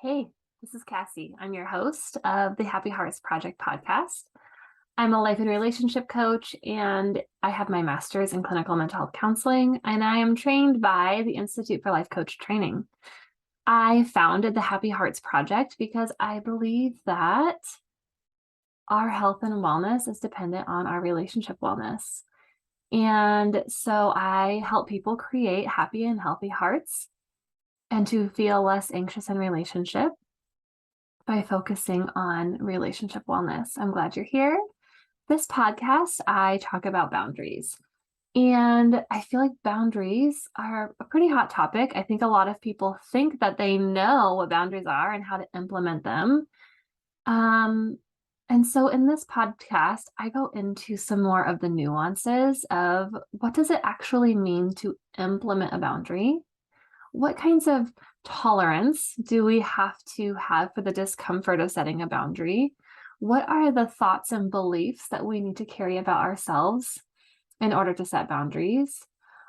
Hey, this is Cassie. I'm your host of the Happy Hearts Project podcast. I'm a life and relationship coach, and I have my master's in clinical mental health counseling, and I am trained by the Institute for Life Coach Training. I founded the Happy Hearts Project because I believe that our health and wellness is dependent on our relationship wellness. And so I help people create happy and healthy hearts and to feel less anxious in relationship by focusing on relationship wellness. I'm glad you're here. This podcast, I talk about boundaries. And I feel like boundaries are a pretty hot topic. I think a lot of people think that they know what boundaries are and how to implement them. And so in this podcast, I go into some more of the nuances of what does it actually mean to implement a boundary? What kinds of tolerance do we have to have for the discomfort of setting a boundary? What are the thoughts and beliefs that we need to carry about ourselves in order to set boundaries?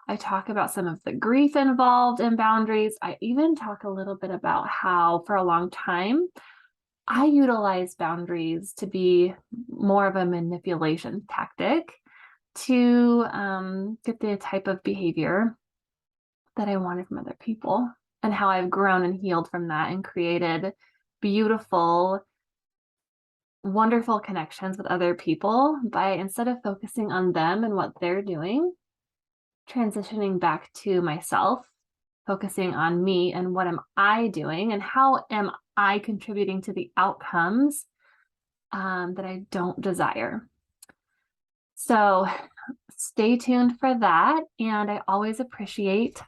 I talk about some of the grief involved in boundaries. I even talk a little bit about how, for a long time, I utilize boundaries to be more of a manipulation tactic to get the type of behavior that I wanted from other people, and how I've grown and healed from that and created beautiful, wonderful connections with other people by, instead of focusing on them and what they're doing, transitioning back to myself, focusing on me and what am I doing and how am I contributing to the outcomes that I don't desire. So stay tuned for that. And I always appreciate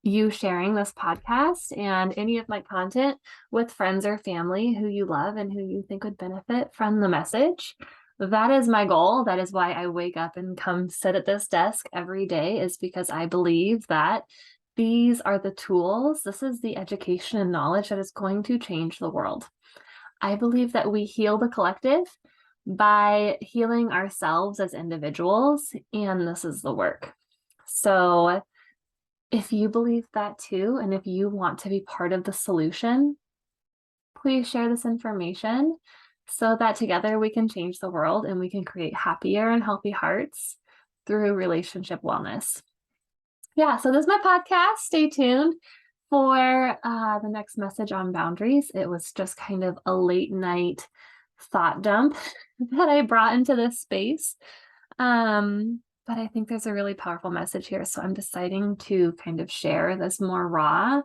you sharing this podcast and any of my content with friends or family who you love and who you think would benefit from the message. That is my goal. That is why I wake up and come sit at this desk every day, is because I believe that these are the tools. This is the education and knowledge that is going to change the world. I believe that we heal the collective by healing ourselves as individuals, and this is the work. So if you believe that too, and if you want to be part of the solution, please share this information so that together we can change the world and we can create happier and healthy hearts through relationship wellness. Yeah, so this is my podcast. Stay tuned for the next message on boundaries. It was just kind of a late night thought dump that I brought into this space. But I think there's a really powerful message here. So I'm deciding to kind of share this more raw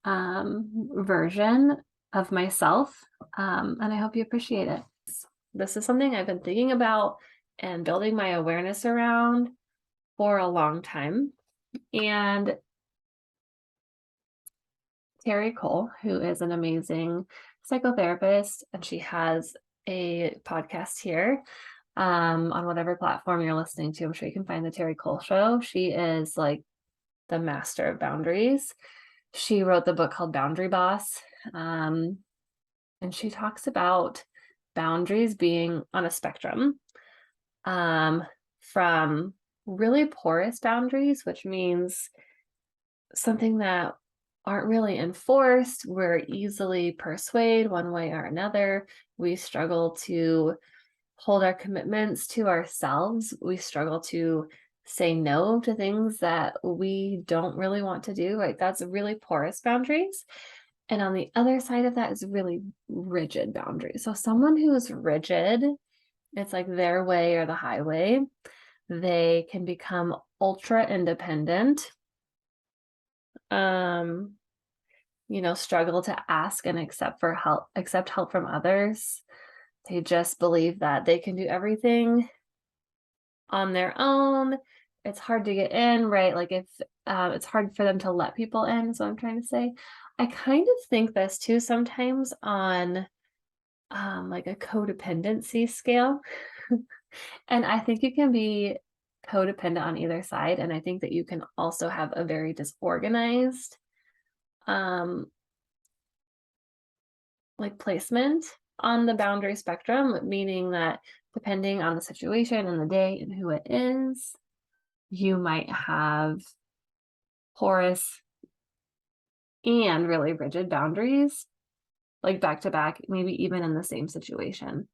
version of myself. And I hope you appreciate it. This is something I've been thinking about and building my awareness around for a long time. And Terri, who is an amazing psychotherapist, and she has a podcast here on whatever platform you're listening to. I'm sure you can find the Terri Cole Show. She is like the master of boundaries. She wrote the book called Boundary Boss. And she talks about boundaries being on a spectrum, from really porous boundaries, which means something that aren't really enforced. We're easily persuaded one way or another. We struggle to hold our commitments to ourselves. We struggle to say no to things that we don't really want to do. Right? That's really porous boundaries. And on the other side of that is really rigid boundaries. So someone who is rigid, it's like their way or the highway. They can become ultra independent. Struggle to ask and accept help from others. They just believe that they can do everything on their own. It's hard to get in, right? Like if it's hard for them to let people in, is what I'm trying to say. I kind of think this too sometimes on like a codependency scale. And I think you can be codependent on either side. And I think that you can also have a very disorganized like placement on the boundary spectrum, meaning that depending on the situation and the day and who it is, you might have porous and really rigid boundaries, like back to back, maybe even in the same situation.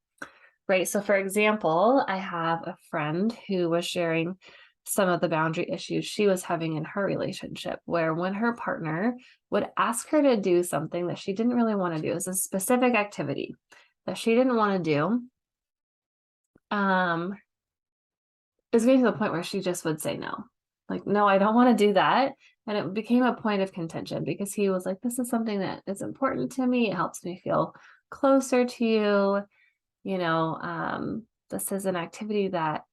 Right. So, for example, I have a friend who was sharing some of the boundary issues she was having in her relationship, where when her partner would ask her to do something that she didn't really want to do, it was a specific activity that she didn't want to do, it was getting to the point where she just would say no. Like, no, I don't want to do that. And it became a point of contention because he was like, this is something that is important to me. It helps me feel closer to you. This is an activity that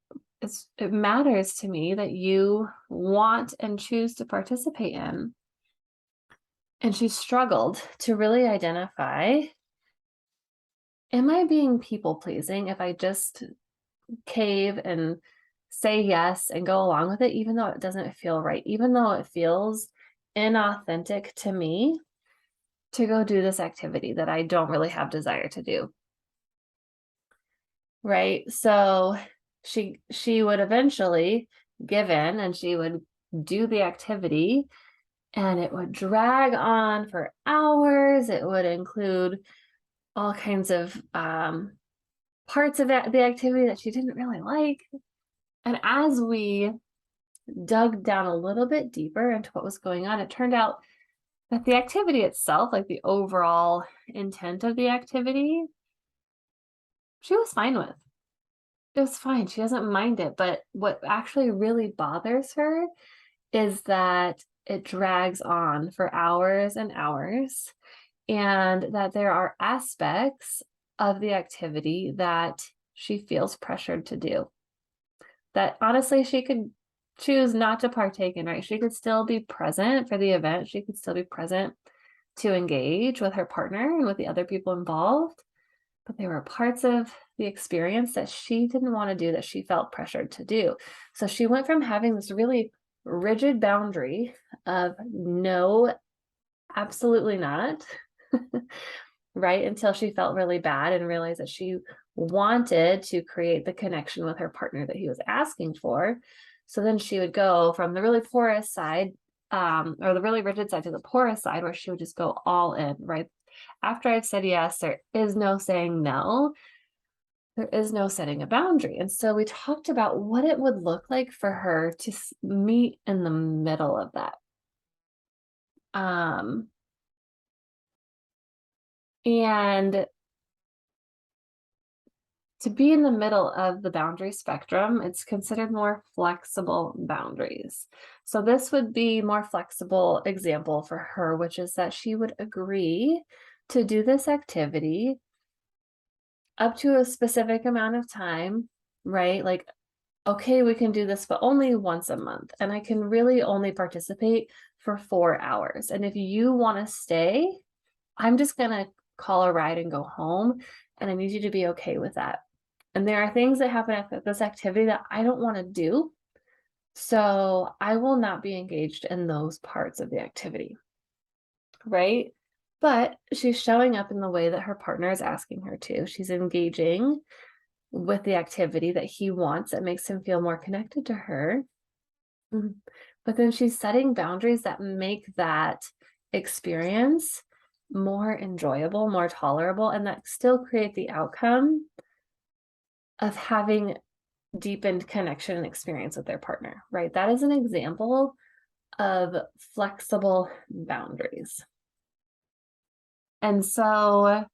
it matters to me that you want and choose to participate in. And she struggled to really identify, am I being people pleasing if I just cave and say yes and go along with it, even though it doesn't feel right, even though it feels inauthentic to me to go do this activity that I don't really have desire to do. Right? So she would eventually give in and she would do the activity, and it would drag on for hours. It would include all kinds of parts of the activity that she didn't really like. And as we dug down a little bit deeper into what was going on, it turned out that the activity itself, like the overall intent of the activity, she was fine with. It was fine. She doesn't mind it. But what actually really bothers her is that it drags on for hours and hours, and that there are aspects of the activity that she feels pressured to do. That honestly, she could choose not to partake in, right? She could still be present for the event. She could still be present to engage with her partner and with the other people involved. But there were parts of the experience that she didn't want to do, that she felt pressured to do. So she went from having this really rigid boundary of no, absolutely not, right? Until she felt really bad and realized that she wanted to create the connection with her partner that he was asking for. So then she would go from the really porous side, or the really rigid side, to the porous side, where she would just go all in, right? After I've said yes, there is no saying no. There is no setting a boundary. And so we talked about what it would look like for her to meet in the middle of that. And to be in the middle of the boundary spectrum, it's considered more flexible boundaries. So this would be more flexible example for her, which is that she would agree to do this activity up to a specific amount of time, right? Like, okay, we can do this, but only once a month. And I can really only participate for 4 hours. And if you want to stay, I'm just going to call a ride and go home. And I need you to be okay with that. And there are things that happen at this activity that I don't want to do. So I will not be engaged in those parts of the activity. Right? But she's showing up in the way that her partner is asking her to. She's engaging with the activity that he wants that makes him feel more connected to her. But then she's setting boundaries that make that experience more enjoyable, more tolerable, and that still create the outcome of having deepened connection and experience with their partner, right? That is an example of flexible boundaries. And so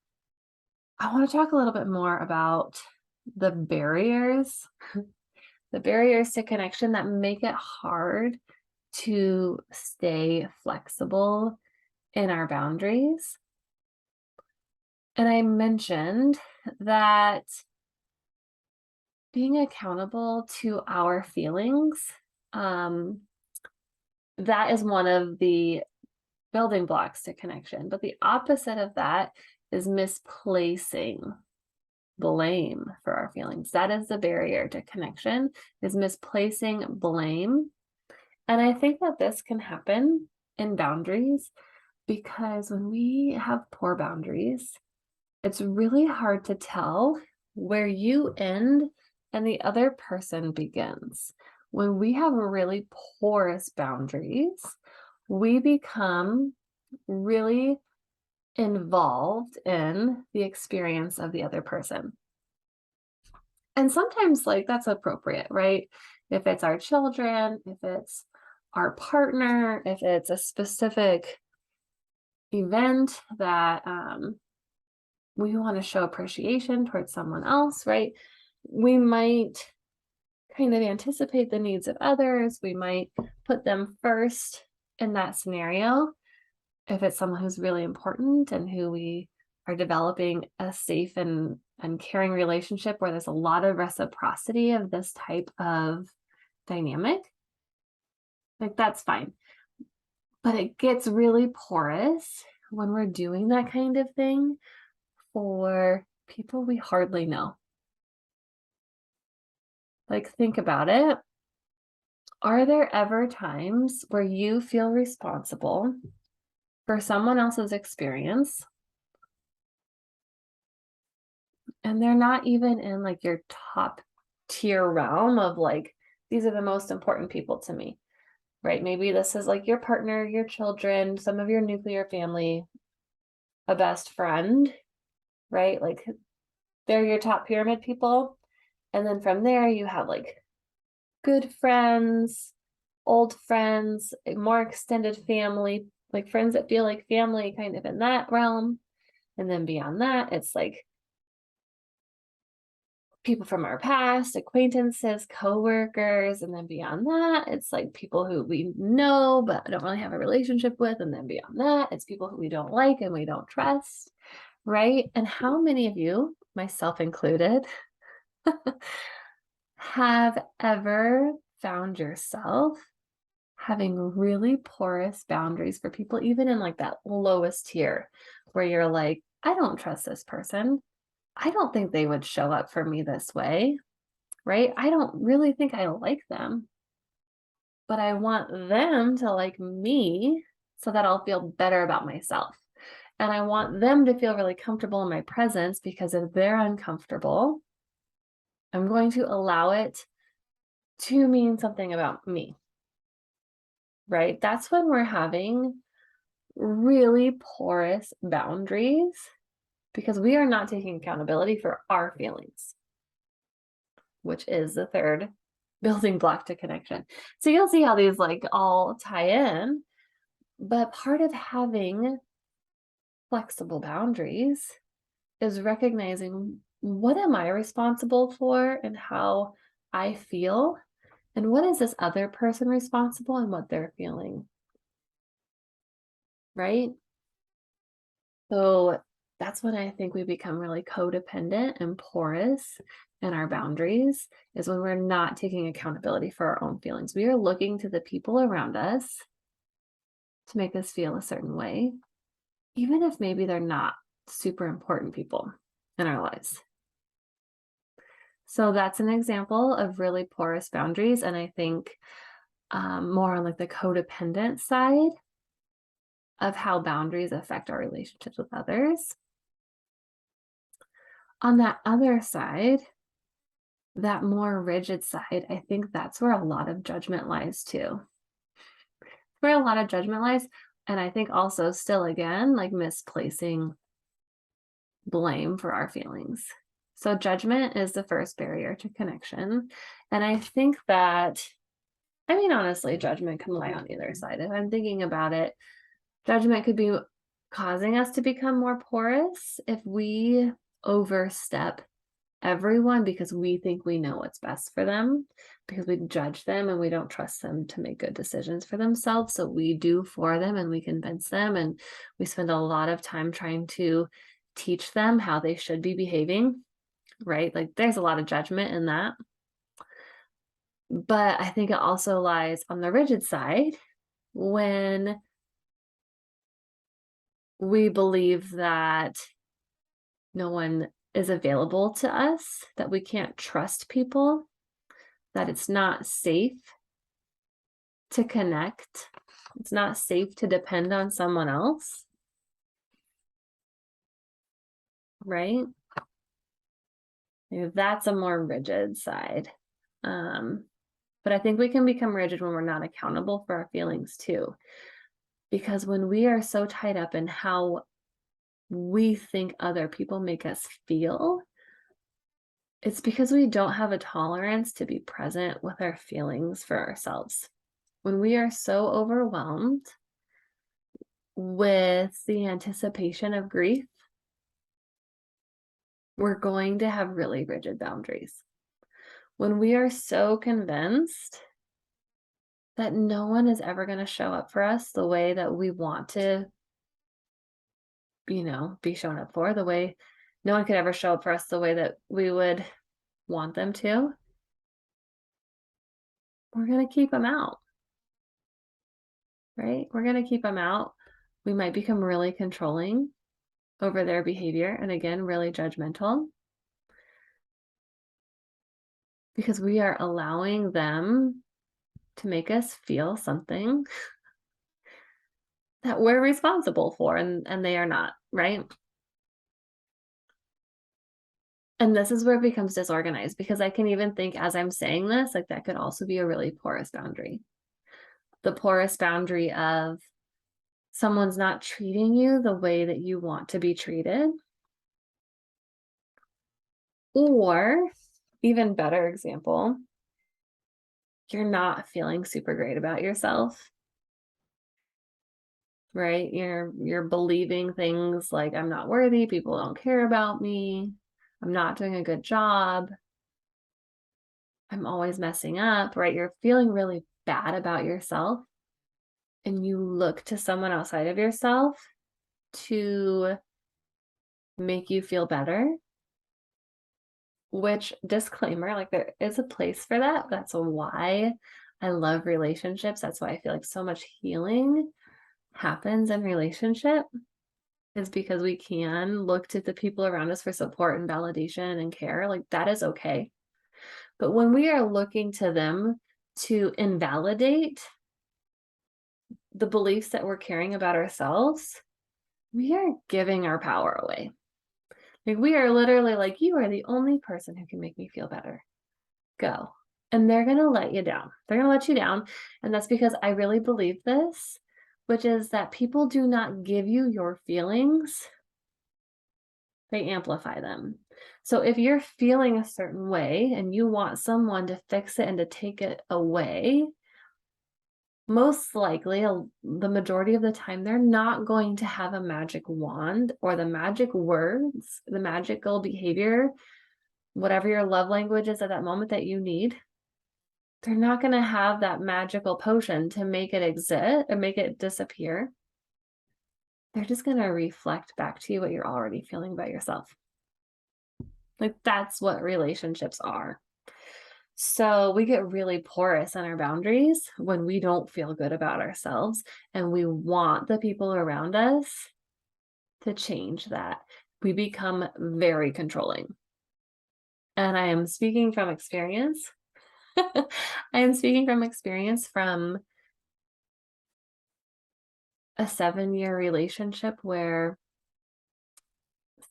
I want to talk a little bit more about the barriers to connection that make it hard to stay flexible in our boundaries. And I mentioned that being accountable to our feelings, that is one of the building blocks to connection. But the opposite of that is misplacing blame for our feelings. That is the barrier to connection, is misplacing blame. And I think that this can happen in boundaries because when we have poor boundaries, it's really hard to tell where you end and the other person begins. When we have really porous boundaries, we become really involved in the experience of the other person. And sometimes, like, that's appropriate, right? If it's our children, if it's our partner, if it's a specific event that we want to show appreciation towards someone else, right? We might kind of anticipate the needs of others. We might put them first in that scenario if it's someone who's really important and who we are developing a safe and caring relationship where there's a lot of reciprocity of this type of dynamic, like that's fine. But it gets really porous when we're doing that kind of thing for people we hardly know. Like, think about it. Are there ever times where you feel responsible for someone else's experience and they're not even in like your top tier realm of like, these are the most important people to me, right? Maybe this is like your partner, your children, some of your nuclear family, a best friend, right? Like they're your top pyramid people. And then from there, you have like good friends, old friends, a more extended family, like friends that feel like family kind of in that realm. And then beyond that, it's like people from our past, acquaintances, coworkers, and then beyond that, it's like people who we know but don't really have a relationship with, and then beyond that, it's people who we don't like and we don't trust, right? And how many of you, myself included, have ever found yourself having really porous boundaries for people, even in like that lowest tier, where you're like, I don't trust this person. I don't think they would show up for me this way, right? I don't really think I like them, but I want them to like me so that I'll feel better about myself. And I want them to feel really comfortable in my presence because if they're uncomfortable, I'm going to allow it to mean something about me, right? That's when we're having really porous boundaries because we are not taking accountability for our feelings, which is the third building block to connection. So you'll see how these like all tie in, but part of having flexible boundaries is recognizing what am I responsible for and how I feel, and what is this other person responsible and what they're feeling, right? So that's when I think we become really codependent and porous in our boundaries, is when we're not taking accountability for our own feelings. We are looking to the people around us to make us feel a certain way, even if maybe they're not super important people in our lives. So that's an example of really porous boundaries. And I think more on like the codependent side of how boundaries affect our relationships with others. On that other side, that more rigid side, I think that's where a lot of judgment lies too. Where a lot of judgment lies. And I think also still again, like misplacing blame for our feelings. So judgment is the first barrier to connection. And I think that, I mean, honestly, judgment can lie on either side. If I'm thinking about it, judgment could be causing us to become more porous if we overstep everyone because we think we know what's best for them, because we judge them and we don't trust them to make good decisions for themselves. So we do for them and we convince them, and we spend a lot of time trying to teach them how they should be behaving, right? Like there's a lot of judgment in that. But I think it also lies on the rigid side when we believe that no one is available to us, that we can't trust people, that it's not safe to connect, it's not safe to depend on someone else, right? That's a more rigid side. But I think we can become rigid when we're not accountable for our feelings too. Because when we are so tied up in how we think other people make us feel, it's because we don't have a tolerance to be present with our feelings for ourselves. When we are so overwhelmed with the anticipation of grief, we're going to have really rigid boundaries. When we are so convinced that no one is ever going to show up for us the way that we want to, be shown up for, the way no one could ever show up for us the way that we would want them to, we're going to keep them out, right? We're going to keep them out. We might become really controlling over their behavior and, again, really judgmental because we are allowing them to make us feel something that we're responsible for, and they are not, right? And this is where it becomes disorganized, because I can even think, as I'm saying this, like, that could also be a really porous boundary. The porous boundary of someone's not treating you the way that you want to be treated. Or, even better example, you're not feeling super great about yourself, right? You're believing things like, I'm not worthy, people don't care about me, I'm not doing a good job, I'm always messing up, right? You're feeling really bad about yourself, and you look to someone outside of yourself to make you feel better. Which, disclaimer, like, there is a place for that. That's why I love relationships. That's why I feel like so much healing happens in relationship, is because we can look to the people around us for support and validation and care. Like, that is okay. But when we are looking to them to invalidate the beliefs that we're carrying about ourselves, we are giving our power away. Like, we are literally like, you are the only person who can make me feel better. Go. And they're going to let you down. They're going to let you down. And that's because I really believe this, which is that people do not give you your feelings, they amplify them. So if you're feeling a certain way and you want someone to fix it and to take it away, most likely, the majority of the time, they're not going to have a magic wand or the magic words, the magical behavior, whatever your love language is at that moment that you need. They're not going to have that magical potion to make it exist or make it disappear. They're just going to reflect back to you what you're already feeling about yourself. Like, that's what relationships are. So we get really porous in our boundaries when we don't feel good about ourselves, and we want the people around us to change that. We become very controlling. And I am speaking from experience. I am speaking from experience from a 7-year relationship where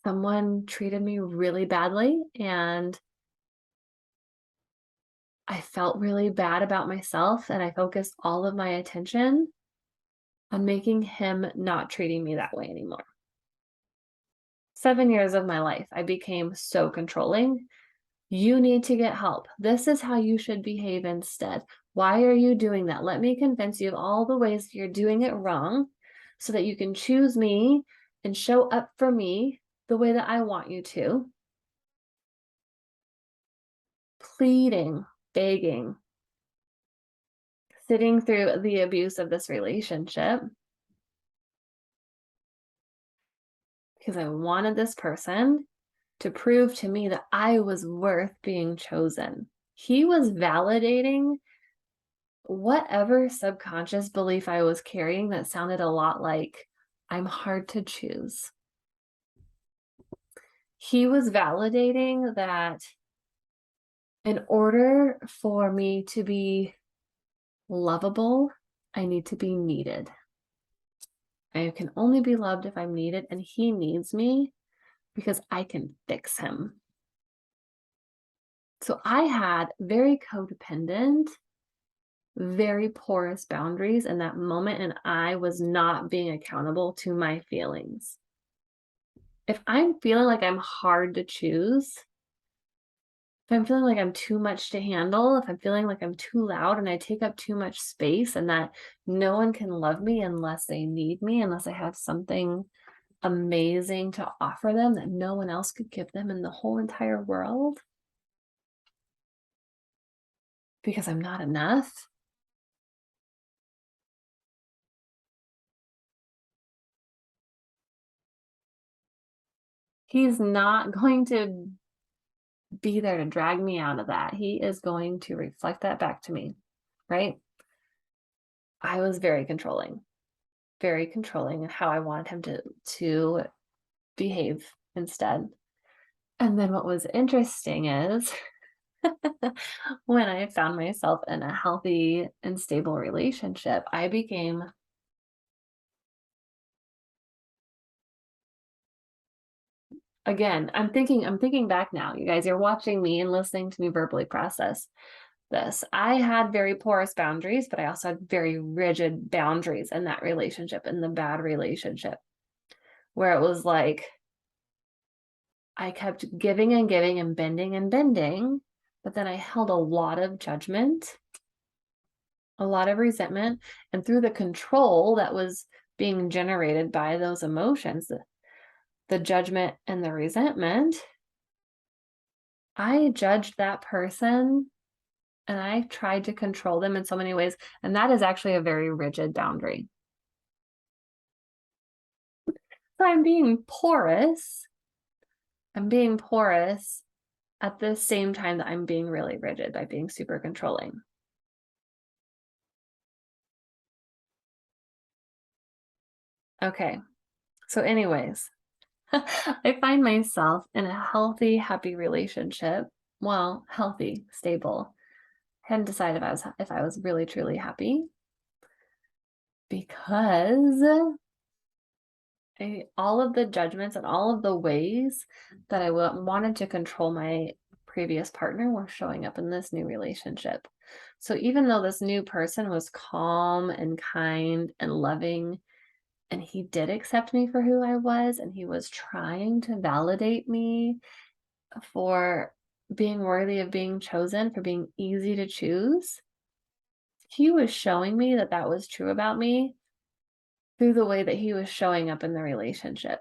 someone treated me really badly, and I felt really bad about myself, and I focused all of my attention on making him not treating me that way anymore. 7 years of my life, I became so controlling. You need to get help. This is how you should behave instead. Why are you doing that? Let me convince you of all the ways you're doing it wrong so that you can choose me and show up for me the way that I want you to. Pleading, begging, sitting through the abuse of this relationship because I wanted this person to prove to me that I was worth being chosen. He was validating whatever subconscious belief I was carrying that sounded a lot like, I'm hard to choose. He was validating that in order for me to be lovable, I need to be needed. I can only be loved if I'm needed, and he needs me because I can fix him. So I had very codependent very porous boundaries in that moment, and I was not being accountable to my feelings. If I'm feeling like I'm hard to choose, if I'm feeling like I'm too much to handle, if I'm feeling like I'm too loud and I take up too much space and that no one can love me unless they need me, unless I have something amazing to offer them that no one else could give them in the whole entire world because I'm not enough, he's not going to be there to drag me out of that. He is going to reflect that back to me, right? I was very controlling in how I wanted him to behave instead. And then what was interesting is when I found myself in a healthy and stable relationship, I became again, I'm thinking back now. You guys are watching me and listening to me verbally process this. I had very porous boundaries, but I also had very rigid boundaries in that relationship, in the bad relationship, where it was like I kept giving and bending, but then I held a lot of judgment, a lot of resentment, and through the control that was being generated by those emotions, the judgment and the resentment, I judged that person and I tried to control them in so many ways. And that is actually a very rigid boundary. So I'm being porous. I'm being porous at the same time that I'm being really rigid by being super controlling. Okay. So, anyways, I find myself in a healthy, happy relationship. Well, healthy, stable. Hadn't decided if I was really truly happy because all of the judgments and all of the ways that I wanted to control my previous partner were showing up in this new relationship. So even though this new person was calm and kind and loving, and he did accept me for who I was, and he was trying to validate me for being worthy of being chosen, for being easy to choose, he was showing me that that was true about me through the way that he was showing up in the relationship.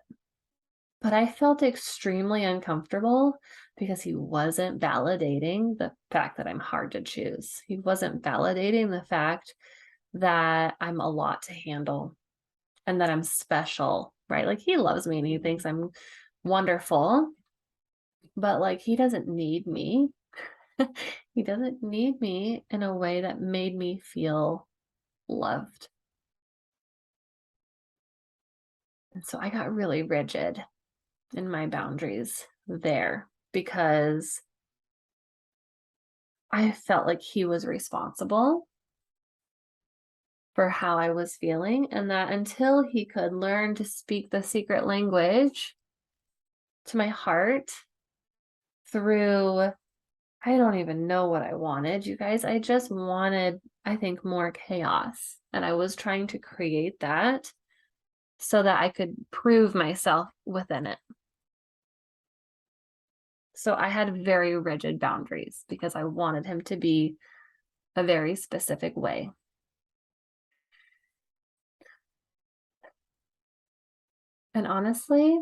But I felt extremely uncomfortable because he wasn't validating the fact that I'm hard to choose. He wasn't validating the fact that I'm a lot to handle and that I'm special, right? Like he loves me and he thinks I'm wonderful, but like he doesn't need me. He doesn't need me in a way that made me feel loved. And so I got really rigid in my boundaries there because I felt like he was responsible for how I was feeling, and that until he could learn to speak the secret language to my heart through, I don't even know what I wanted, you guys. I just wanted, I think, more chaos. And I was trying to create that so that I could prove myself within it. So I had very rigid boundaries because I wanted him to be a very specific way. And honestly,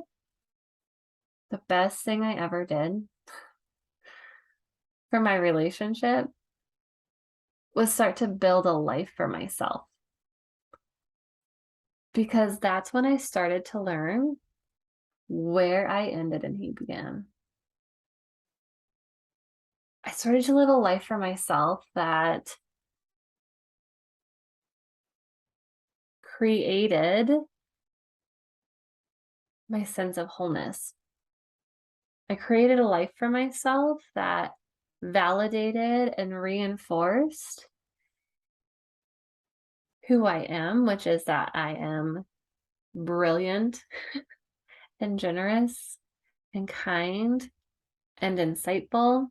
the best thing I ever did for my relationship was start to build a life for myself. Because that's when I started to learn where I ended and he began. I started to live a life for myself that created my sense of wholeness. I created a life for myself that validated and reinforced who I am, which is that I am brilliant and generous and kind and insightful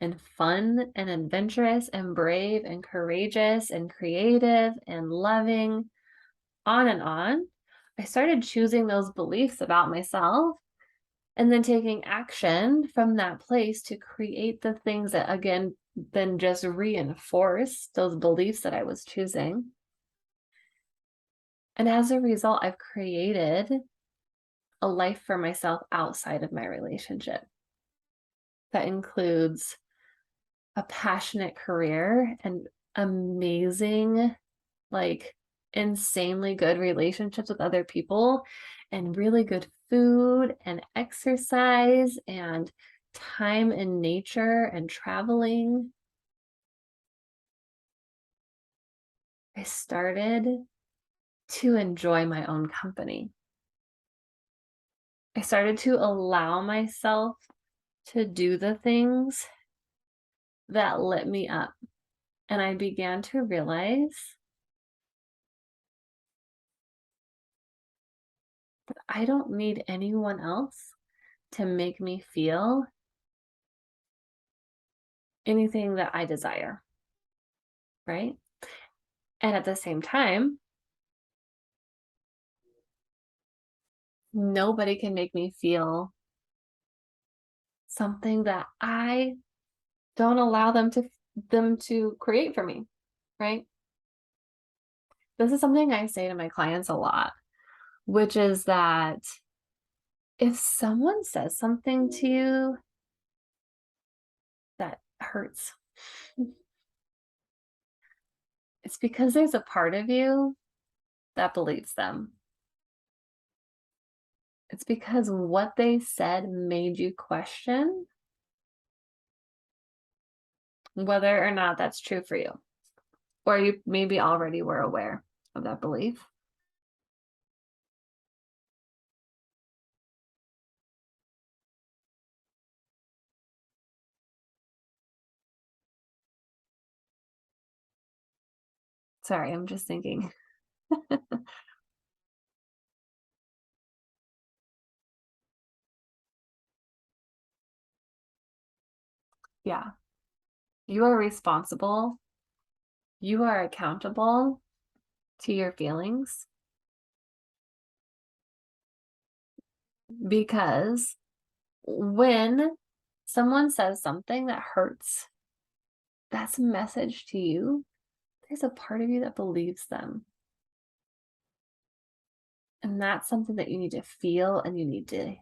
and fun and adventurous and brave and courageous and creative and loving, on and on, I started choosing those beliefs about myself and then taking action from that place to create the things that, again, then just reinforce those beliefs that I was choosing. And as a result, I've created a life for myself outside of my relationship that includes a passionate career and amazing, like insanely good relationships with other people and really good food and exercise and time in nature and traveling. I started to enjoy my own company. I started to allow myself to do the things that lit me up. And I began to realize that I don't need anyone else to make me feel anything that I desire, right? And at the same time, nobody can make me feel something that I don't allow them to create for me, right? This is something I say to my clients a lot, which is that if someone says something to you that hurts, it's because there's a part of you that believes them. It's because what they said made you question whether or not that's true for you, or you maybe already were aware of that belief. Sorry, I'm just thinking. Yeah, you are responsible. You are accountable to your feelings because when someone says something that hurts, that's a message to you. There's a part of you that believes them. And that's something that you need to feel and you need to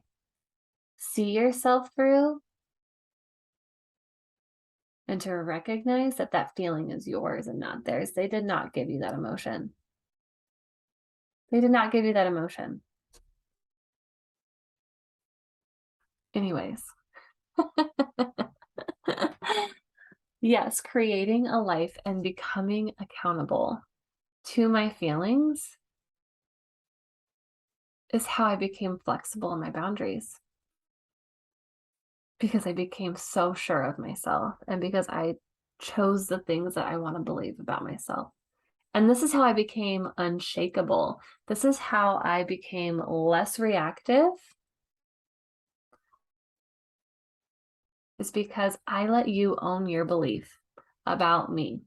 see yourself through and to recognize that that feeling is yours and not theirs. They did not give you that emotion. They did not give you that emotion. Anyways. Yes, creating a life and becoming accountable to my feelings is how I became flexible in my boundaries. Because I became so sure of myself and because I chose the things that I want to believe about myself. And this is how I became unshakable. This is how I became less reactive. Is because I let you own your belief about me.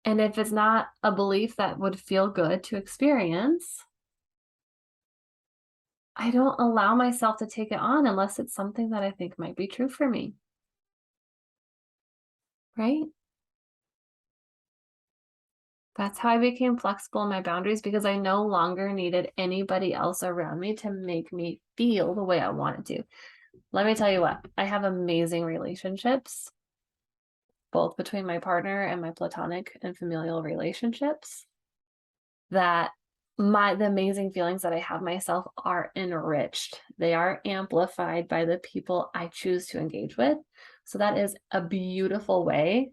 And if it's not a belief that would feel good to experience, I don't allow myself to take it on unless it's something that I think might be true for me. Right? That's how I became flexible in my boundaries because I no longer needed anybody else around me to make me feel the way I wanted to. Let me tell you what, I have amazing relationships, both between my partner and my platonic and familial relationships, that the amazing feelings that I have myself are enriched. They are amplified by the people I choose to engage with. So that is a beautiful way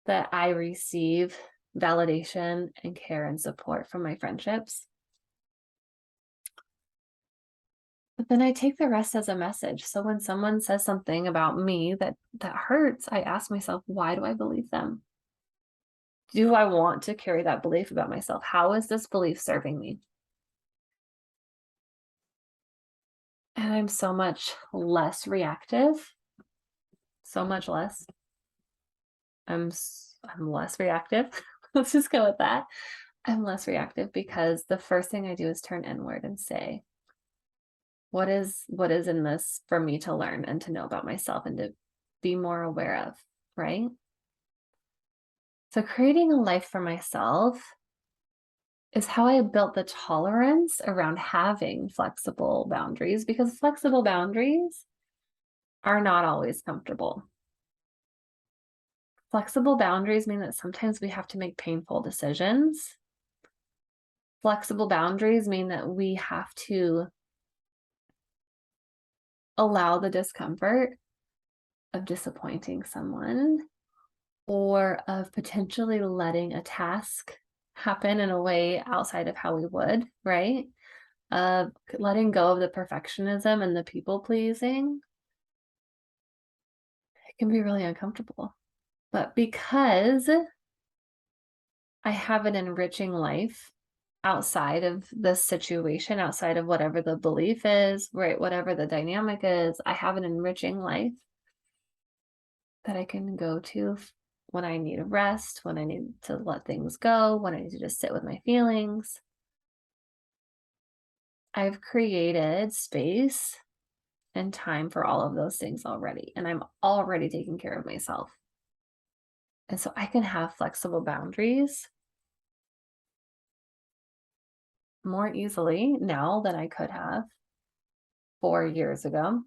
that I receive validation and care and support from my friendships. But then I take the rest as a message. So when someone says something about me that hurts, I ask myself, why do I believe them? Do I want to carry that belief about myself? How is this belief serving me? And I'm so much less reactive, so much less. I'm less reactive. Let's just go with that. I'm less reactive because the first thing I do is turn inward and say, what is in this for me to learn and to know about myself and to be more aware of, right? So creating a life for myself is how I built the tolerance around having flexible boundaries, because flexible boundaries are not always comfortable. Flexible boundaries mean that sometimes we have to make painful decisions. Flexible boundaries mean that we have to allow the discomfort of disappointing someone or of potentially letting a task happen in a way outside of how we would, right? Of letting go of the perfectionism and the people pleasing. It can be really uncomfortable. But because I have an enriching life outside of this situation, outside of whatever the belief is, right? Whatever the dynamic is, I have an enriching life that I can go to when I need a rest, when I need to let things go, when I need to just sit with my feelings. I've created space and time for all of those things already, and I'm already taking care of myself. And so I can have flexible boundaries more easily now than I could have 4 years ago.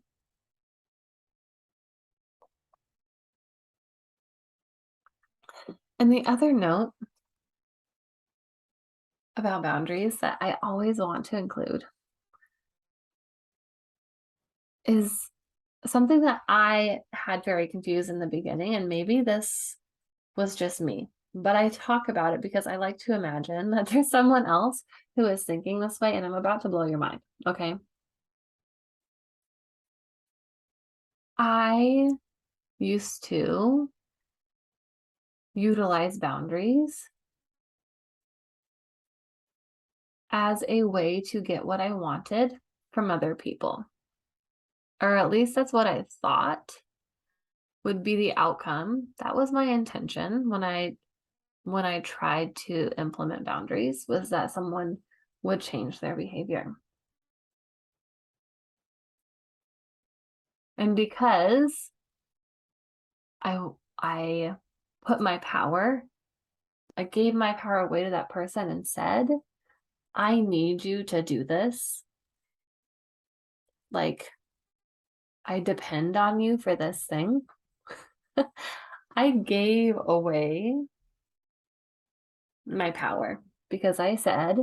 And the other note about boundaries that I always want to include is something that I had very confused in the beginning, and maybe this was just me, but I talk about it because I like to imagine that there's someone else who is thinking this way, and I'm about to blow your mind, okay? I used to utilize boundaries as a way to get what I wanted from other people. Or at least that's what I thought would be the outcome. That was my intention when I tried to implement boundaries, was that someone would change their behavior. And because I put my power, I gave my power away to that person and said, I need you to do this. Like, I depend on you for this thing. I gave away my power because I said,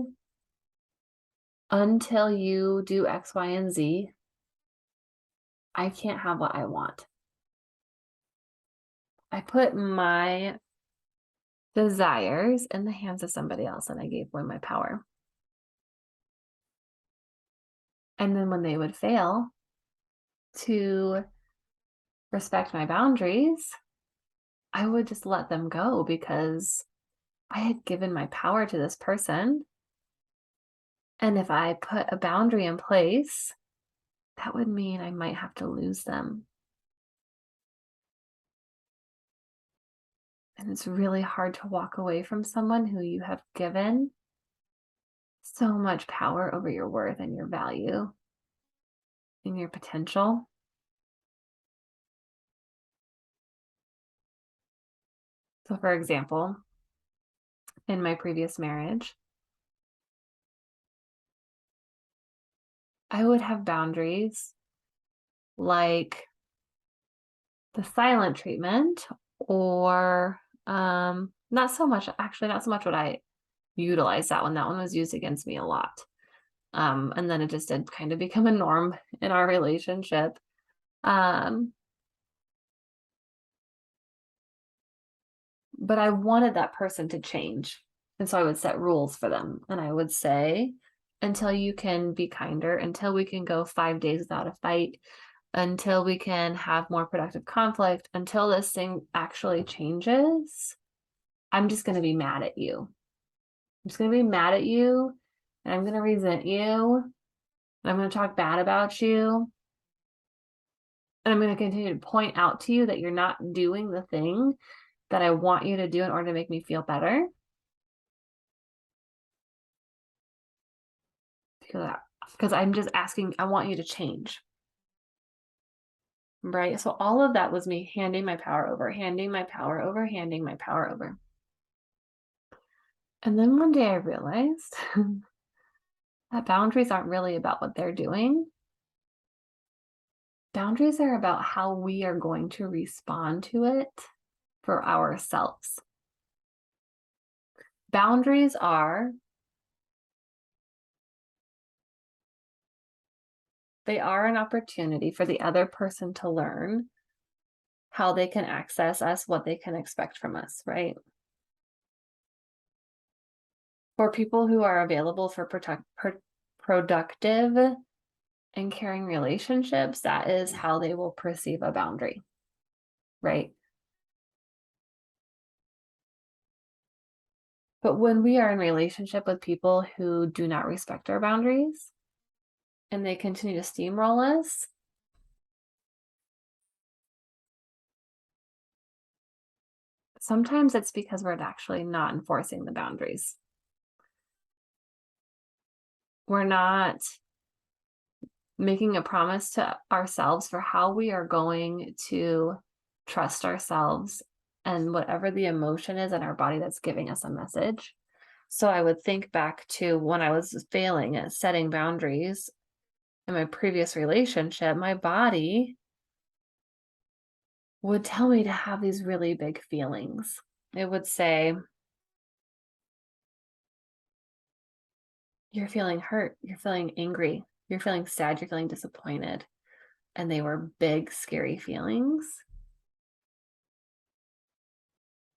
until you do X, Y, and Z, I can't have what I want. I put my desires in the hands of somebody else and I gave away my power. And then when they would fail to respect my boundaries, I would just let them go because I had given my power to this person. And if I put a boundary in place, that would mean I might have to lose them. And it's really hard to walk away from someone who you have given so much power over your worth and your value and your potential. So, for example, in my previous marriage, I would have boundaries like the silent treatment, or not so much would I utilize that one. That one was used against me a lot. And then it just did kind of become a norm in our relationship. But I wanted that person to change. And so I would set rules for them. And I would say, until you can be kinder, until we can go 5 days without a fight, until we can have more productive conflict, until this thing actually changes, I'm just going to be mad at you. I'm just going to be mad at you, and I'm going to resent you, and I'm going to talk bad about you. And I'm going to continue to point out to you that you're not doing the thing that I want you to do in order to make me feel better. Because I'm just asking, I want you to change. Right? So all of that was me handing my power over, handing my power over, handing my power over. And then one day I realized that boundaries aren't really about what they're doing. Boundaries are about how we are going to respond to it for ourselves. Boundaries are an opportunity for the other person to learn how they can access us, what they can expect from us, right? For people who are available for productive and caring relationships, that is how they will perceive a boundary, right? But when we are in relationship with people who do not respect our boundaries and they continue to steamroll us, sometimes it's because we're actually not enforcing the boundaries. We're not making a promise to ourselves for how we are going to trust ourselves and whatever the emotion is in our body that's giving us a message. So I would think back to when I was failing at setting boundaries in my previous relationship, my body would tell me to have these really big feelings. It would say, you're feeling hurt, you're feeling angry, you're feeling sad, you're feeling disappointed. And they were big, scary feelings.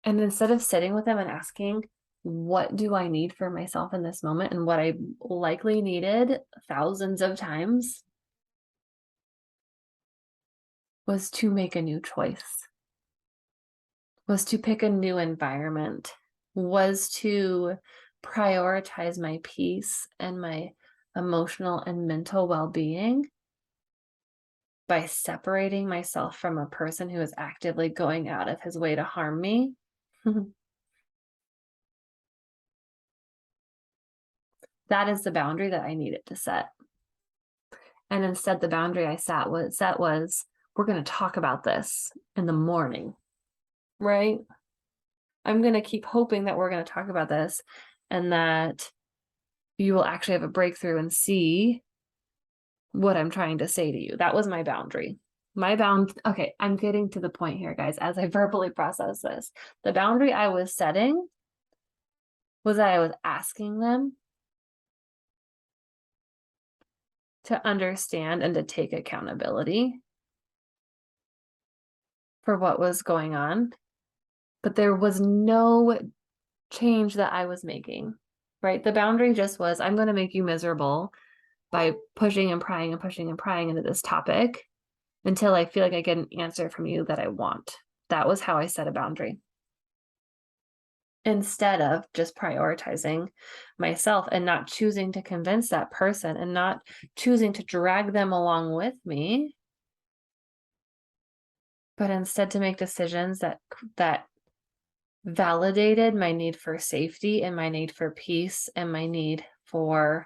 And instead of sitting with them and asking, what do I need for myself in this moment? And what I likely needed thousands of times was to make a new choice, was to pick a new environment, was to prioritize my peace and my emotional and mental well-being by separating myself from a person who is actively going out of his way to harm me. That is the boundary that I needed to set. And instead, the boundary I set was, we're going to talk about this in the morning, right? I'm going to keep hoping that we're going to talk about this and that you will actually have a breakthrough and see what I'm trying to say to you. That was my boundary. Okay, I'm getting to the point here, guys, as I verbally process this. The boundary I was setting was that I was asking them to understand and to take accountability for what was going on. But there was no change that I was making, right? The boundary just was, I'm going to make you miserable by pushing and prying and pushing and prying into this topic until I feel like I get an answer from you that I want. That was how I set a boundary. Instead of just prioritizing myself and not choosing to convince that person and not choosing to drag them along with me, but instead to make decisions that validated my need for safety and my need for peace and my need for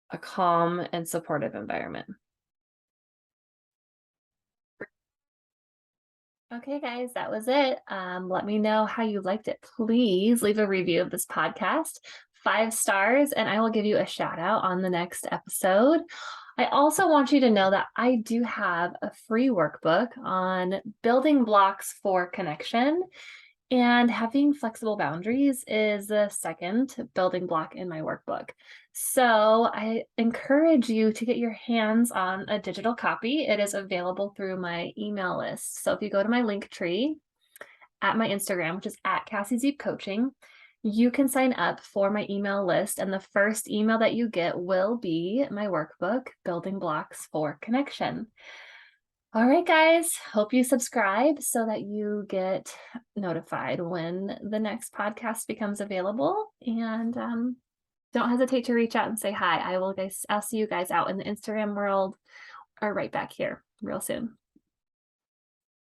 a calm and supportive environment. Okay, guys, that was it. Let me know how you liked it. Please leave a review of this podcast, 5 stars, and I will give you a shout out on the next episode. I also want you to know that I do have a free workbook on building blocks for connection. And having flexible boundaries is the second building block in my workbook. So I encourage you to get your hands on a digital copy. It is available through my email list. So if you go to my link tree at my Instagram, which is at Cassie Zeep Coaching, you can sign up for my email list. And the first email that you get will be my workbook, Building Blocks for Connection. All right, guys, hope you subscribe so that you get notified when the next podcast becomes available. And don't hesitate to reach out and say hi. I'll see you guys out in the Instagram world or right back here real soon.